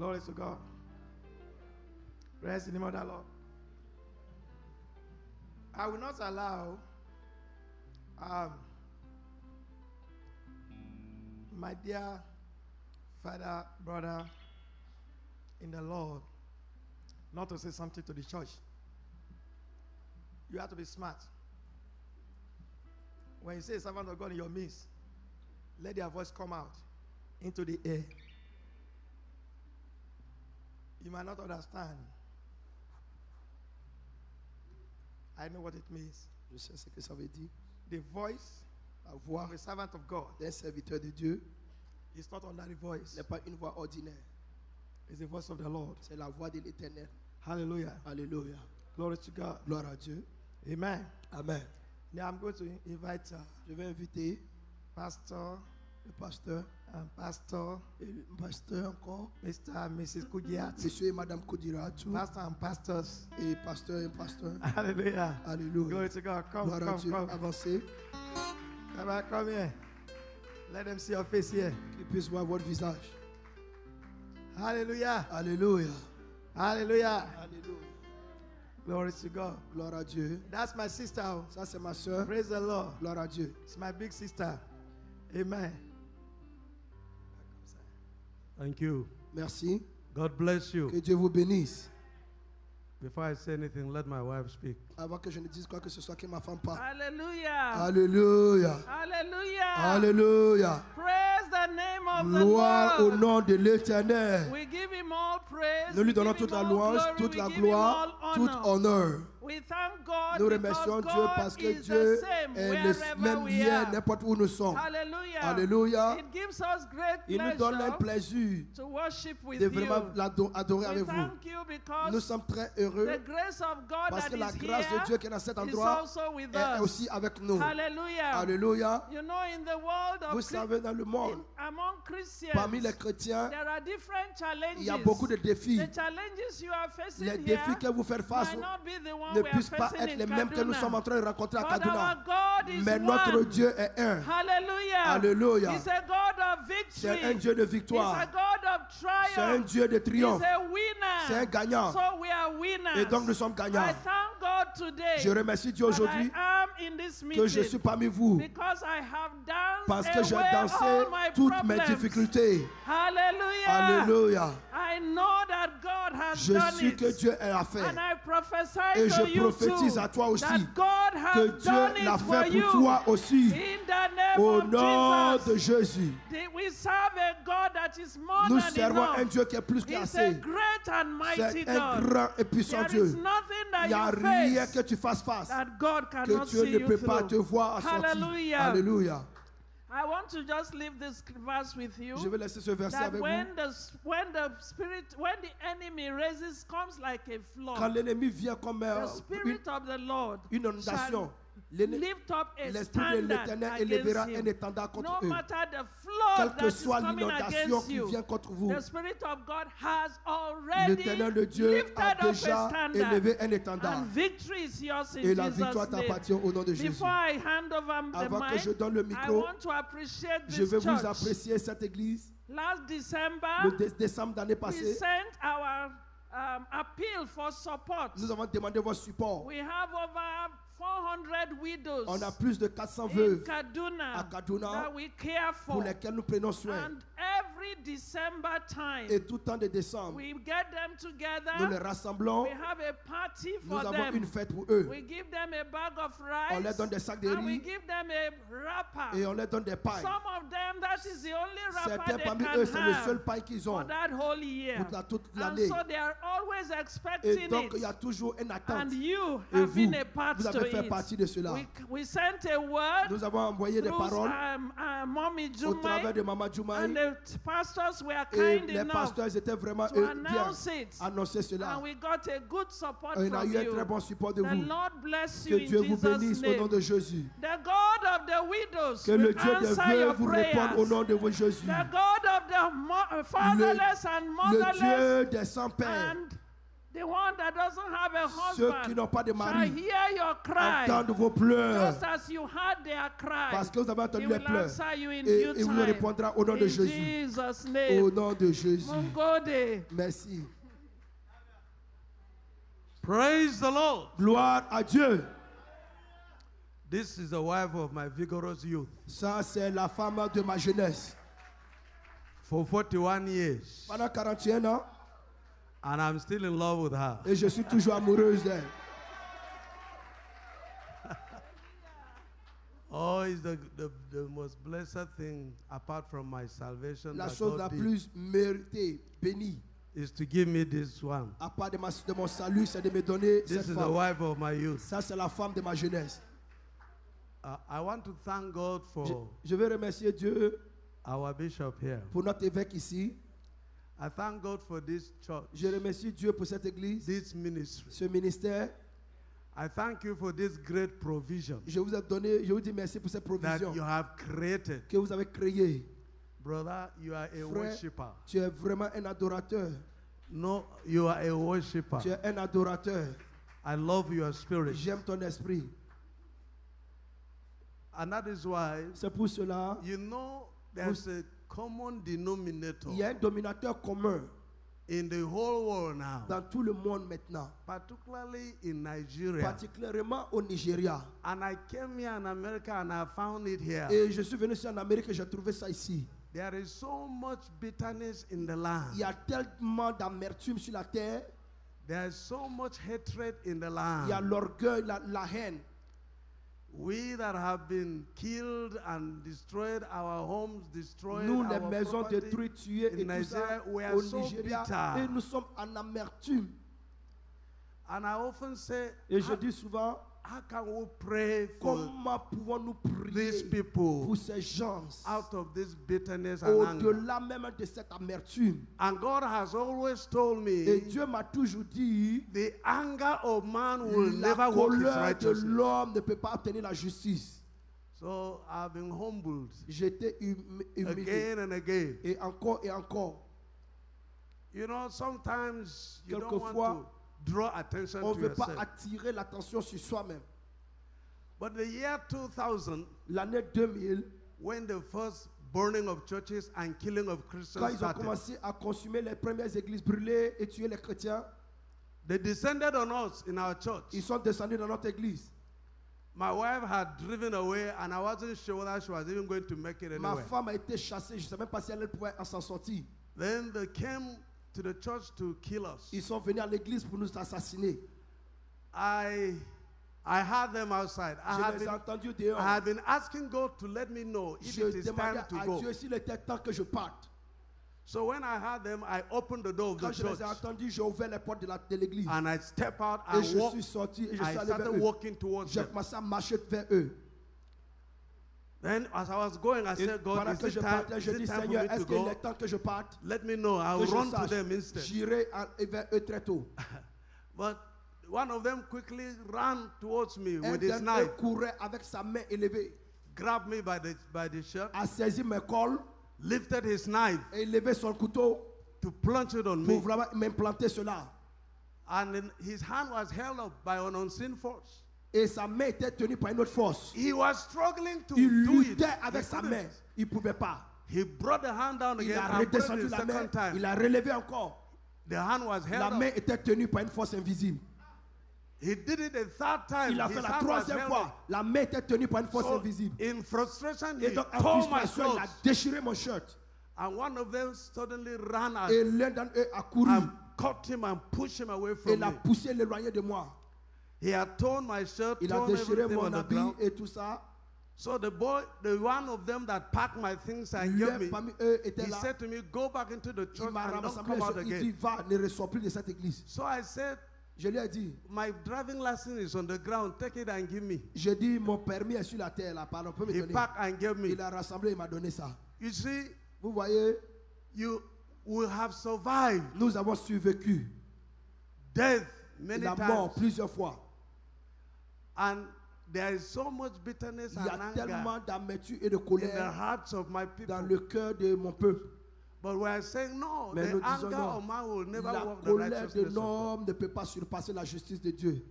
Glory to God. Praise the name of the Lord. I will not allow my dear father, brother in the Lord not to say something to the church. You have to be smart. When you say servant of God in your midst, let their voice come out into the air. You might not understand. I know what it means. Je sais ce que ça veut dire. The voice, la voix of a servant of God, d'un serviteur de Dieu, is not ordinary voice. n'est pas une voix ordinaire. It's the voice of the Lord. C'est la voix de l'Éternel. Hallelujah. Alléluia. Glory to God. Gloire à Dieu. Amen. Amen. Now I'm going to invite Je vais inviter Pastor le pasteur and Pastor et le pasteur encore, Mr. and Mrs. Kudiat, monsieur et madame Kodiratu, Pastor and Pastors. et pasteur et pasteur. Hallelujah. Alléluia. Glory to God. Come, Gloire à come, Dieu. come. Avancez. Come on, come here. Let them see your face here. Qu'ils puissent voir votre visage. Hallelujah. Alléluia. Hallelujah. Alléluia. Glory to God. Gloire à Dieu. That's my sister. Ça, c'est ma soeur. Praise the Lord. Gloire à Dieu. It's my big sister. Amen. Thank you. Merci. God bless you. Que Dieu vous bénisse. Before I say anything, let my wife speak. Avant que je ne dise quoi que ce soit, que ma femme parle. Hallelujah. Alléluia. Hallelujah. Alléluia. Praise the name of the Gloire au Lord. nom de l'Éternel. We give him all praise. Nous lui We donnons give toute him la all louange, glory. toute We la give him gloire, all tout honor. honneur. We thank God Nous because remercions Dieu God parce que is Dieu the same est wherever le même we hier, are. n'importe où nous sommes. Hallelujah. Alléluia. It gives us great Il nous donne un pleasure plaisir to worship with de you. vraiment adorer We avec vous. thank you because Nous sommes très heureux the grace of God parce that que la is grâce here de Dieu qui est dans cet is endroit also with est us. aussi avec nous. Hallelujah. Alléluia. You know, in the world of Vous savez, dans le monde, among Christians, parmi les chrétiens, there are different challenges. il y a beaucoup de défis. The challenges you are facing Les here défis que vous faites face might not be the one ne we are puissent pas facing être in les mêmes que nous Kaduna. sommes en train de rencontrer à But Kaduna. our God is Mais notre one. Dieu est un. Hallelujah. Alléluia. He's a God of C'est victory. un Dieu de He's victoire. a God of C'est un triumph. Dieu de He's triomphe. a winner. C'est un gagnant. So we are winners. Et donc nous sommes gagnants. I thank God today Je remercie Dieu that aujourd'hui I am in this que je suis meeting parmi vous because I have danced parce que j'ai away dansé all my toutes mes problems. difficultés. Hallelujah. Alléluia. I know that God has Je done suis it. que Dieu a fait. And I prophesy Et to je you prophétise too à toi aussi that God has que done Dieu l'a it for fait you. pour toi aussi. In the name Au of nom Jesus. de Jésus. We serve a God that is more Nous than servons enough. un Dieu qui est plus He's a qu'assez. great and mighty C'est un God. grand et puissant There is Dieu. nothing that Il n'y a you rien face que tu fasses face that God que cannot Dieu see ne you peut pas te through. voir sortir. Hallelujah. Alléluia. I want to just leave this verse with you. Je vais laisser ce verset That avec vous. when the enemy raises, comes like a Quand flood, l'ennemi vient comme the spirit of the Lord une inondation, shall lift up a l'Esprit de standard l'Éternel against élèvera un him. étendard contre No eux. matter the Quelle flood que that is soit coming l'inondation against qui you, vient contre vous, the Spirit of God has already l'Éternel de Dieu lifted a up a déjà standard. élevé un étendard. And victory is yours in Et la victoire Jesus' name. t'appartient au nom de Jésus. Before I hand over the Avant que mic, je donne le I micro, want to appreciate je this vais vous church. apprécier cette église. Last December, Le décembre d'année we passée, sent our appeal for support. nous avons demandé votre support. We have over 400 widows On a plus de 400 in veuves Kaduna à Kaduna that we care pour for. lesquelles nous prenons soin. And every December time, Et tout temps de décembre, we get them nous together. les rassemblons. We have a party Nous for avons une them. fête pour eux. We give them a bag of On leur rice donne des sacs de and we riz give them a wrapper. et on leur donne des pailles. Some of them, that is the only wrapper Certains they parmi can eux, c'est le seul have paille qu'ils for ont that whole year. pour toute And l'année. so they are always Et expecting donc, il y a it. toujours une attente. And you Et have vous, been a part vous to avez fait it. partie de cela. We sent a word Nous avons envoyé des through paroles Mommy au travers Jumai, de Maman Jumai. and the pastors were Et kind les enough pasteurs étaient vraiment to bien announce it. annoncer cela. And we got a good support Et on a from eu un you. très bon support de The vous. Lord bless Que you in Dieu vous bénisse Jesus' au nom name. de Jésus. The God of the widows Que le will Dieu des answer veuves your vous réponde au prayers. nom de vos Jésus. The God of the fatherless and Le motherless Dieu des sans-pères and The one that doesn't have a Ceux husband qui n'ont pas de shall mari, hear your cry. entendent vos pleurs. Just as you heard their cry, Parce que vous avez he entendu les will pleurs. answer you in Et due il vous time. répondra au nom de In Jésus. Jesus' Au name. nom de Jésus. Mungode. Merci. Praise the Lord. Gloire à Dieu. This is the wife of my vigorous youth. Ça, c'est la femme de ma jeunesse. For 41 years. Pendant 41 ans, And I'm still in love with her. et je suis toujours amoureuse d'elle. Oh, it's the most blessed thing apart from my salvation La that chose la God did, plus méritée, bénie, is to give me this one. à part de mon salut, c'est de me donner This cette is the femme. wife of my youth. Ça, c'est la femme de ma jeunesse. I want to thank God for Je veux remercier Dieu our bishop here. pour notre évêque ici. I thank God for this church, Je remercie Dieu pour cette église, this ministry. ce ministère. I thank you for this great provision Je vous dis merci pour cette that provision you have created. que vous avez créée. Brother, you are a Frère, worshiper. tu es vraiment un adorateur. No, you are a worshiper. Tu es un adorateur. I love your spirit. J'aime ton esprit. And that is why, C'est pour cela, you know, there's a common denominator il y a un dominateur commun in the whole world now, dans tout le monde maintenant, particularly in Nigeria. particulièrement au Nigeria. And I came here in America and I found it here. Et je suis venu ici en Amérique et j'ai trouvé ça ici. There is so much bitterness in the land. Il y a tellement d'amertume sur la terre. There is so much hatred in the Il y a land. l'orgueil, la haine. We that have been killed and destroyed, our homes destroyed, Nous, les our maisons property détruites, tuées et in tout ça Nigeria, we are au so Nigeria. bitter. Et nous sommes en amertume. And I often say, Et je dis souvent, how can we pray for comment pouvons-nous these prier people pour ces gens out of this bitterness and anger? au-delà même de cette amertume? And God has always told Et me, Dieu m'a toujours dit, the anger of man will la never work his colère de righteousness. l'homme ne peut pas obtenir la justice. So I've been humbled J'étais humilié. again and again. Et encore et encore. You know, sometimes you don't want Quelquefois, to draw attention On to ne veut pas yourself. attirer l'attention sur soi-même. But the year 2000, L'année 2000, when the first burning of churches and killing of quand Christians ils ont started, commencé à consumer les premières églises brûlées et tuer les chrétiens, they descended on us in our church. ils sont descendus dans notre église. My wife had driven away, and I wasn't sure whether she was even going to make it Ma anywhere. femme a été chassée, je ne sais même pas si elle pouvait s'en sortir. Then they came to the church to kill us. Ils sont venus à l'église pour nous assassiner. I had them outside. Je les ai entendus dehors. I had been asking God to let me know if Je it is demandais time to à go. Dieu s'il était temps que je parte. So when I had them, I opened the door of the Quand je church les ai entendus, j'ai ouvert les portes de l'église. and I stepped out Et and je walked. suis sorti et je I suis allé vers started eux. walking towards J'ai them. commencé à marcher vers eux. Then as I was going, I Et said, God, pendant is que it je time, partais, is je it dis, time for Seigneur, me to est-ce qu'il go? est temps que je parte? Let me know. I'll Que je run to sache. them instead. J'irai vers eux très tôt. But one of them quickly ran towards me Un with his d'eux knife, courait avec sa main élevée, grabbed me by the shirt, a saisi mes cols lifted his knife et levé son couteau to plunge it on pour me. vraiment m'implanter cela. And then his hand was held up by an unseen force. Et sa main était tenue par une autre force. He was struggling to Il do it. luttait avec He sa couldn't. main. Il ne pouvait pas. He brought the hand down Il again a and brought redescendu it the la main. second time. Il a relevé encore. The hand was La held main up. était tenue par une force invisible. He did it a third time. Il a His fait la hand was troisième held fois. up. La main était tenue par une force So, invisible. in frustration, Et he donc, en tore my frustration, il a clothes. déchiré mon shirt. And one of them suddenly ran out Et l'un d'entre eux a couru. and caught him and pushed him away Et from l'a me. poussé, l'éloigné de moi. He had torn my shirt, Il a torn déchiré everything mon on the habit ground. et tout ça. So the one of them that packed my things and gave L'un me, parmi eux était he là. said to me, go back into the Il church m'a and don't rassemblé. come out Il dit, again. va, ne ressors plus de cette église. So I said, Je lui ai dit, my driving license is on the ground. Take it and give me. j'ai dit, mon permis est sur la terre là, pardon, peut me He donner. packed and gave me. Il a rassemblé, il m'a donné ça. You see, Vous voyez, you will have survived nous avons survécu death many la mort times. plusieurs fois. And there is so much bitterness Il y and a anger tellement d'amertume et de in the colère hearts of my dans people. le cœur de mon peuple. But we are saying no, Mais the nous disons anger non. of man will never La walk the colère de righteousness of God. l'homme ne peut pas surpasser la justice de Dieu.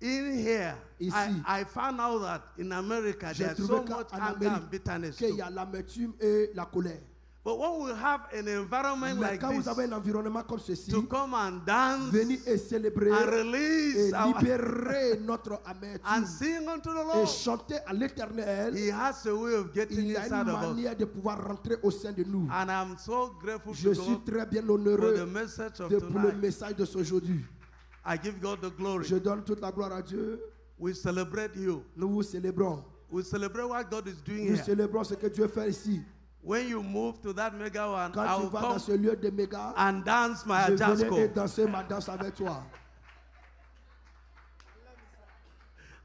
In here, Ici. I found out that in America J'ai there's trouvé so qu'en much anger and bitterness. qu'il Too. y a l'amertume et la colère. But when we have an environment Mais like quand this, vous avez un environnement comme ceci, to come and dance venir et célébrer and et release our, libérer notre and amertume sing unto the et Lord, chanter à l'Éternel, He has a way of getting il y a inside une of us. manière de pouvoir rentrer au sein de nous. And I'm so grateful Je to suis God très bien for the honoreux message of pour le tonight. message de ce aujourd'hui. I give God the glory. Je donne toute la gloire à Dieu. We celebrate you. Nous vous célébrons. We celebrate what God is doing Nous here. célébrons ce que Dieu fait ici. When you move to that mega one, Quand I tu will vas dans come ce lieu de méga, and dance my je venais et Ajasco. danser ma danse avec toi.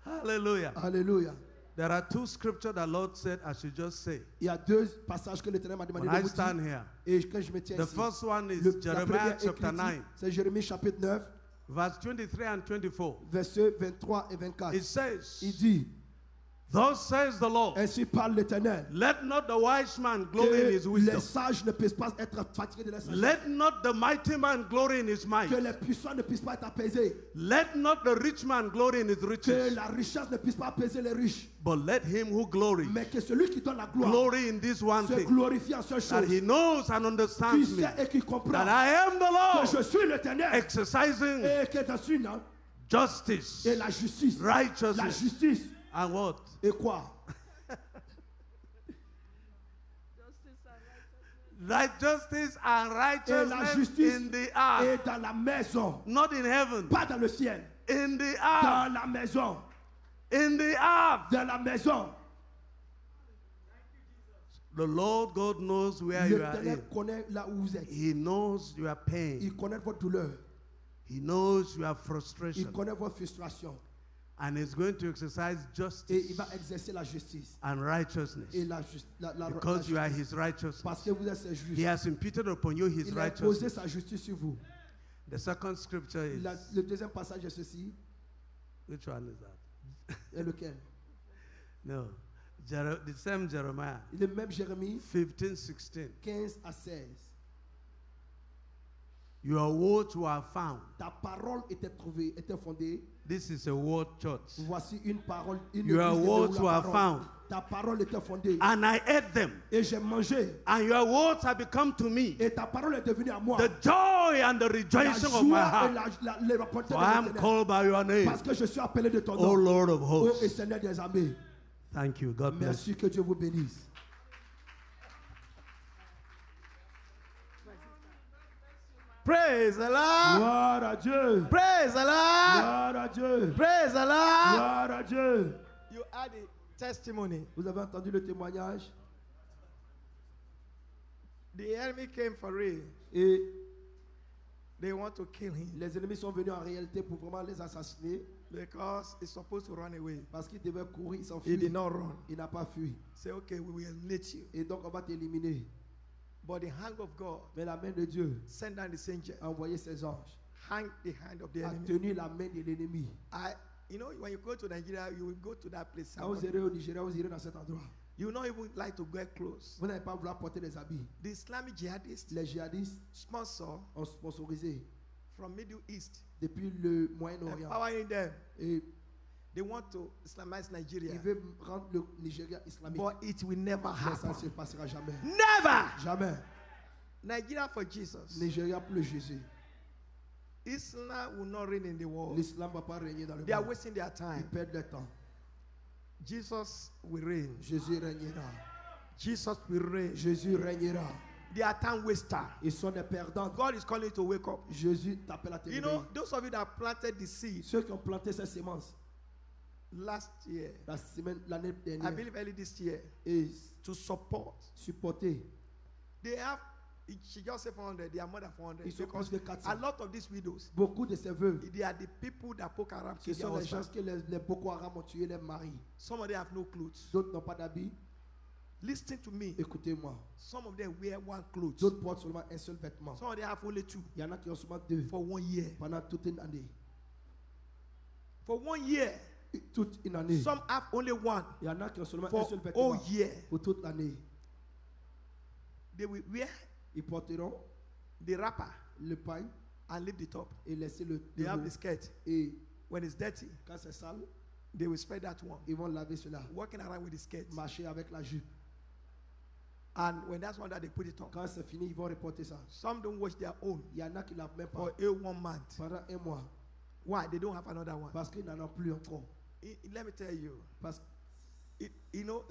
Hallelujah. Alléluia. There are two scriptures that Lord said I should just say. Il y a deux passages que l'Éternel m'a demandé When de I vous stand dire. here, Et quand je me tiens the ici, first one is la Jeremiah première chapter écriture, 9, c'est Jérémie chapitre 9, verse 23 and 24. versets 23 et 24. It says, Il dit, Thus says the Lord, ainsi parle l'Éternel, let not the wise man glory in que his les wisdom. sages ne puissent pas être fatigués de leur sagesse, Let not the mighty man glory in his might. que les puissants ne puissent pas être apaisés, Let not the rich man glory in his que riches. la richesse ne puisse pas apaiser les riches, But let him who glories mais que celui qui donne la gloire glory in this one se thing, glorifie en seule that chose, he knows and qui understands me, sait et qui comprend that I am the que je Lord, suis l'Éternel exercising et que je suis là, justice, et la justice, la righteousness, justice, and what? et quoi? Justice and Et la righteousness justice in the earth, est dans la maison, not in heaven, pas dans le ciel, in the earth, dans la maison, in the earth. dans la maison. The Lord God knows where you are L'Éternel in. connaît là où vous êtes. He knows your pain. Il connaît votre douleur. He knows your Il frustration. connaît votre frustration. And He's going to exercise Et justice il va exercer la justice. and righteousness. Et la Because you are justice. His righteousness. Parce que vous êtes ses He justes. has imputed upon you His Il a posé righteousness. sa justice sur vous. The second scripture is, Le deuxième passage est ceci. which one is that? Et lequel? No. The same Jeremiah, Le même Jérémie 15:16. 15 à 16. Your words were found. Ta parole était trouvée, était fondée. This is a word church. Voici une parole. Une Your église de words la were parole. found. Ta parole était fondée. And I ate them. Et j'ai mangé. And your words have become to me Et ta parole est devenue à moi. the joy and the La rejoicing of joie my et heart. les rapporteurs For de I am l'Éternel. called by your name, Parce que je suis appelé de ton O nom. Lord of Ô et hosts. Seigneur des armées. Thank you. God bless you. Merci, que Dieu vous bénisse. Praise the Lord. Gloire à Dieu. Praise the Lord. Gloire à Dieu. Praise the Lord. Gloire à Dieu. You had a testimony. Vous avez entendu le témoignage? The enemy came for real. Et They want to kill him les ennemis sont venus en réalité pour vraiment les assassiner because he's supposed to run away. parce qu'il devait courir, He s'enfuir. did not run. Il n'a pas fui. Say, okay, we will eliminate you. Et donc on va t'éliminer. But the hand of God Mais la main de Dieu sent down the angel, a envoyé ses anges, hang the hand of the a enemy. tenu la main de l'ennemi. You know, when you go to Nigeria, you will go to that place. Quand vous irez au Nigeria, vous irez dans cet endroit. You will not even like to get close. Vous n'allez pas vouloir porter des habits. The Islamic jihadists Les djihadistes sponsor ont sponsorisé from Middle East, depuis le Moyen-Orient. empowering them. Et They want to Islamize Nigeria. ils veulent rendre le Nigeria islamique. But it will never Mais ça happen. ne se passera jamais. Never! Jamais. Nigeria for Jesus. Nigeria pour le Jésus. Islam will not reign in the world. L'islam ne va pas régner dans le They are monde. wasting their Ils time. perdent le temps. Jesus will reign. Jésus régnera. Jesus will reign. Jésus régnera. They are time wasters. Ils sont des perdants. God is calling you to wake up. Jésus t'appelle à te You réveiller. know, those of you that planted the seed Ceux qui ont planté ces semences last year, l'année I dernière believe early this year, et to support, supporter, they have, she just said 400, they are more than 400. ils sont Because plus de 400. a lot of these widows, Beaucoup de ces veuves, they are the people that Boko Haram ce killed their sont les gens husbands. que les Boko Haram ont tué les maris. Some of them have no clothes. D'autres n'ont pas d'habits. Listen to me. Écoutez-moi. Some of them wear one clothes. D'autres portent seulement un seul vêtement. Some of them have only two Il y en a qui ont seulement deux for 1 year. pendant toute une année. For 1 year. Toute une année. Some have only one Il y en a qui ont seulement un for seul all vêtement year. pour toute l'année. they will wear Ils porteront the wrapper le pain and leave the top. et laisser le They have haut. the skirt. Et When it's dirty, quand c'est sale, they will spread that one. ils vont laver cela. Walking around with the skirt. Marcher avec la jupe. And when that's one that they put it on. Quand c'est fini, ils vont reporter ça. Some don't wash their own Il y en a qui ne lavent même pas for a 1 month. pendant un mois. Why? They don't have another one. Parce qu'ils n'en ont plus encore. Let me tell you. Parce que You know,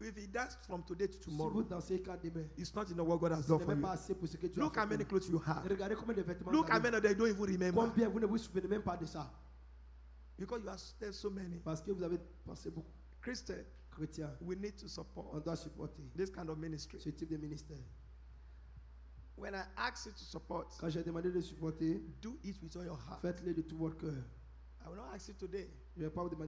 if he does from today to si vous tomorrow, dansez quand demain, it's not enough what God has ce done n'est for même you. pas assez pour ce que Dieu Look a how fait. many pour clothes you vous. have. Regardez combien de vêtements Look vous how avez. many of them you don't even remember. Combien vous ne vous souvenez même pas de ça. Because you have there's so many. Parce que vous avez pensé beaucoup. Christian, Chrétiens, we need to on support doit supporter this kind of ministry. ce type de ministère. When I ask you to support, Quand j'ai demandé de supporter, do it with all your heart. faites-le de tout votre cœur. I will not ask you today. Je ne vais pas vous demander